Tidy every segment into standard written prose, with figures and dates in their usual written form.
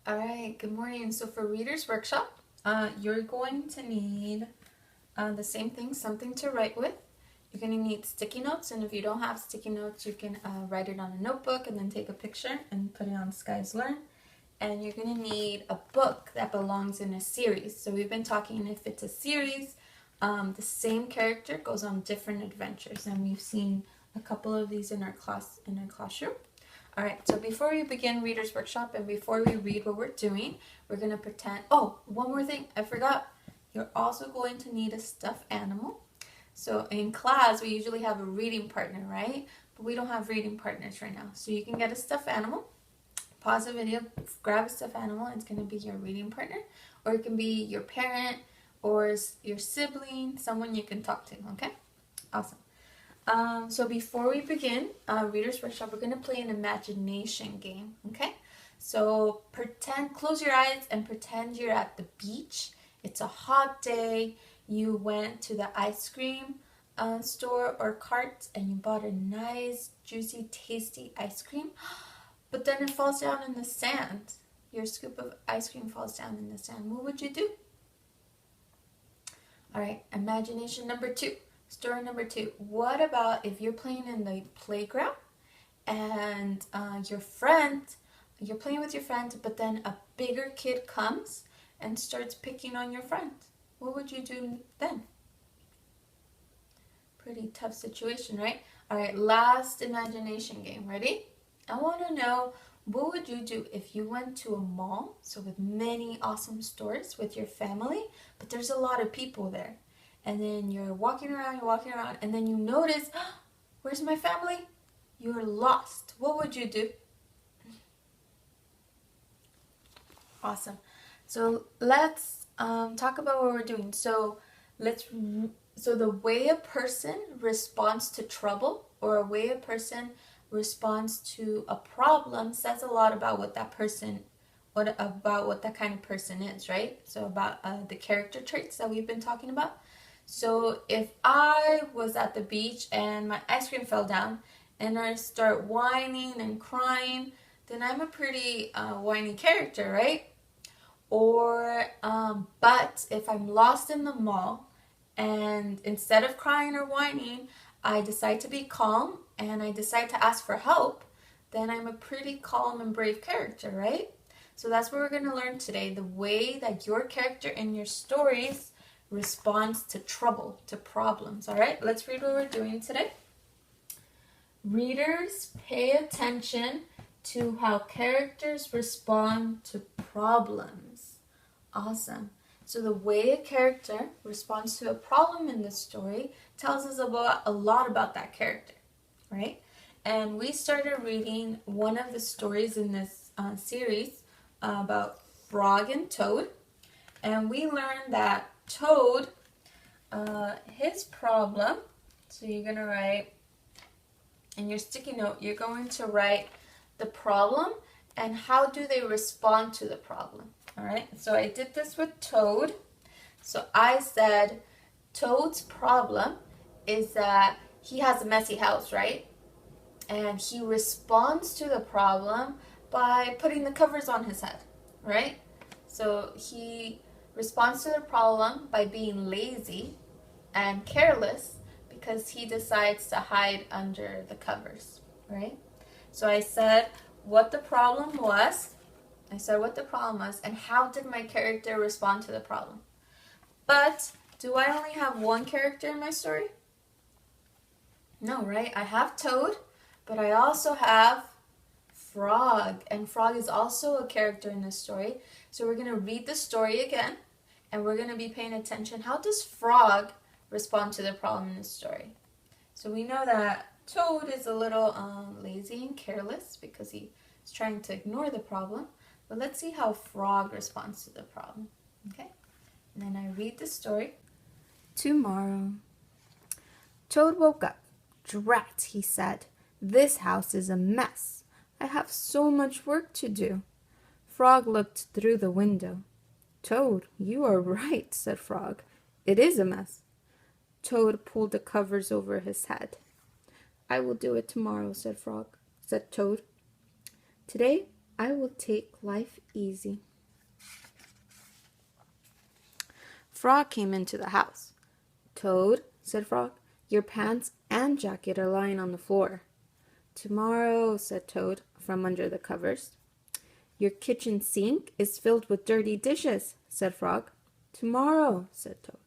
All right, good morning. So for Reader's Workshop, you're going to need the same thing, something to write with. You're going to need sticky notes, and if you don't have sticky notes, you can write it on a notebook and then take a picture and put it on Skies Learn. And you're going to need a book that belongs in a series. So we've been talking if it's a series, the same character goes on different adventures, and we've seen a couple of these in our classroom. All right, so before we begin Reader's Workshop and before we read what we're doing, we're going to pretend. Oh, one more thing, I forgot. You're also going to need a stuffed animal. So in class, we usually have a reading partner, right? But we don't have reading partners right now. So you can get a stuffed animal, pause the video, grab a stuffed animal, and it's going to be your reading partner. Or it can be your parent or your sibling, someone you can talk to, okay? Awesome. So before we begin Reader's Workshop, we're going to play an imagination game, okay? So close your eyes and pretend you're at the beach. It's a hot day. You went to the ice cream store or cart and you bought a nice, juicy, tasty ice cream, but then it falls down in the sand. Your scoop of ice cream falls down in the sand. What would you do? All right, imagination number 2. Story number 2. What about if you're playing in the playground and you're playing with your friend, but then a bigger kid comes and starts picking on your friend? What would you do then? Pretty tough situation, right? All right, last imagination game. Ready? I want to know, what would you do if you went to a mall, so with many awesome stores with your family, but there's a lot of people there? And then you're walking around, and then you notice, oh, where's my family? You're lost. What would you do? Awesome. So let's talk about what we're doing. So the way a person responds to trouble or a way a person responds to a problem says a lot about what that kind of person is, right? So about the character traits that we've been talking about. So if I was at the beach and my ice cream fell down and I start whining and crying, then I'm a pretty whiny character, right? But if I'm lost in the mall and instead of crying or whining, I decide to be calm and I decide to ask for help, then I'm a pretty calm and brave character, right? So that's what we're going to learn today, the way that your character in your stories responds to trouble, to problems. All right, let's read what we're doing today. Readers, pay attention to how characters respond to problems. Awesome. So the way a character responds to a problem in this story tells us a lot about that character, right? And we started reading one of the stories in this series about Frog and Toad. And we learned that Toad, his problem, so you're going to write in your sticky note, you're going to write the problem and how do they respond to the problem. All right, so I did this with Toad. So I said Toad's problem is that he has a messy house, right? And he responds to the problem by putting the covers on his head, right? So he responds to the problem by being lazy and careless because he decides to hide under the covers, right? So I said what the problem was. And how did my character respond to the problem? But do I only have one character in my story? No, right? I have Toad, but I also have Frog, and Frog is also a character in this story. So we're going to read the story again, and we're going to be paying attention. How does Frog respond to the problem in the story? So we know that Toad is a little lazy and careless because he's trying to ignore the problem. But let's see how Frog responds to the problem. Okay? And then I read the story. Tomorrow. Toad woke up. Drat, he said. This house is a mess. I have so much work to do. Frog looked through the window. Toad, you are right, said Frog. It is a mess. Toad pulled the covers over his head. I will do it tomorrow, said Toad. Today, I will take life easy. Frog came into the house. Toad, said Frog, your pants and jacket are lying on the floor. Tomorrow, said Toad from under the covers. Your kitchen sink is filled with dirty dishes, said Frog. Tomorrow, said Toad.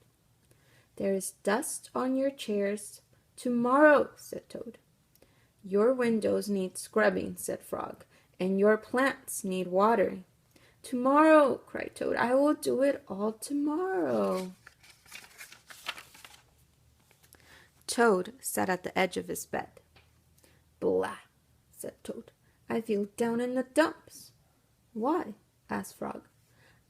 There is dust on your chairs. Tomorrow, said Toad. Your windows need scrubbing, said Frog, and your plants need watering. Tomorrow, cried Toad. I will do it all tomorrow. Toad sat at the edge of his bed. Blah, said Toad. I feel down in the dumps. Why? Asked Frog.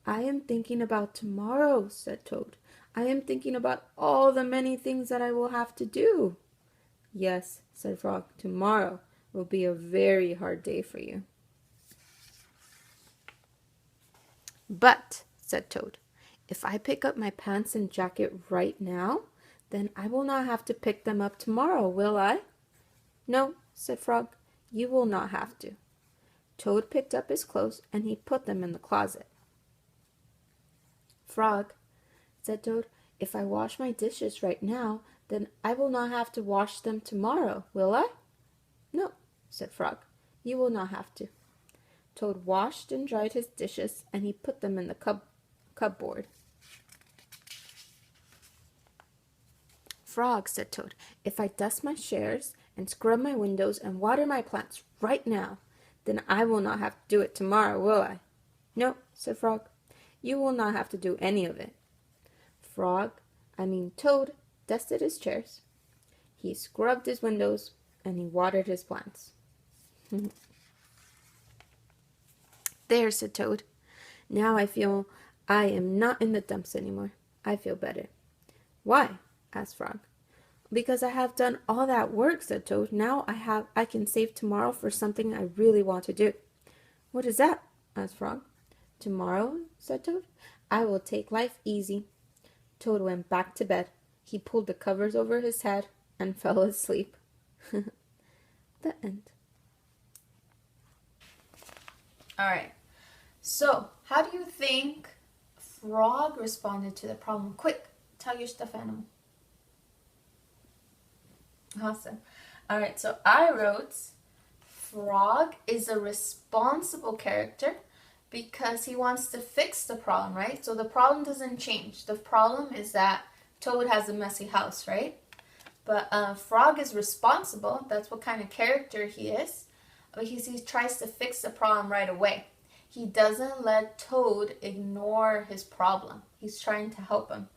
I am thinking about tomorrow, said Toad. I am thinking about all the many things that I will have to do. Yes, said Frog, tomorrow will be a very hard day for you. But, said Toad, if I pick up my pants and jacket right now, then I will not have to pick them up tomorrow, will I? No, said Frog, you will not have to. Toad picked up his clothes and he put them in the closet. Frog, said Toad, if I wash my dishes right now, then I will not have to wash them tomorrow, will I? No, said Frog, you will not have to. Toad washed and dried his dishes and he put them in the cupboard. Frog, said Toad, if I dust my chairs and scrub my windows and water my plants right now, then I will not have to do it tomorrow, will I? No, said Frog, you will not have to do any of it. Toad dusted his chairs, he scrubbed his windows, and he watered his plants. There, said Toad. Now I feel I am not in the dumps anymore. I feel better. Why? Asked Frog. Because I have done all that work, said Toad. Now I can save tomorrow for something I really want to do. What is that? Asked Frog. Tomorrow, said Toad, I will take life easy. Toad went back to bed. He pulled the covers over his head and fell asleep. The end. All right. So, how do you think Frog responded to the problem? Quick, tell your stuffed animal. Awesome. All right, so I wrote Frog is a responsible character because he wants to fix the problem, right? So the problem doesn't change. The problem is that Toad has a messy house, right? But Frog is responsible. That's what kind of character he is. Because he tries to fix the problem right away. He doesn't let Toad ignore his problem. He's trying to help him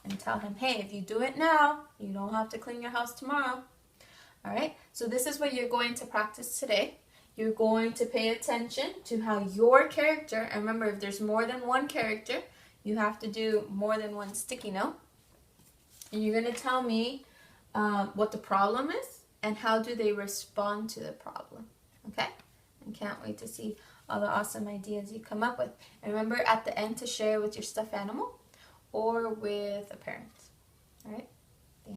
and tell him, hey, if you do it now, you don't have to clean your house tomorrow. All right, so this is what you're going to practice today. You're going to pay attention to how your character, and remember, if there's more than one character, you have to do more than one sticky note. And you're going to tell me what the problem is and how do they respond to the problem. Okay? I can't wait to see all the awesome ideas you come up with. And remember at the end to share with your stuffed animal or with a parent. All right?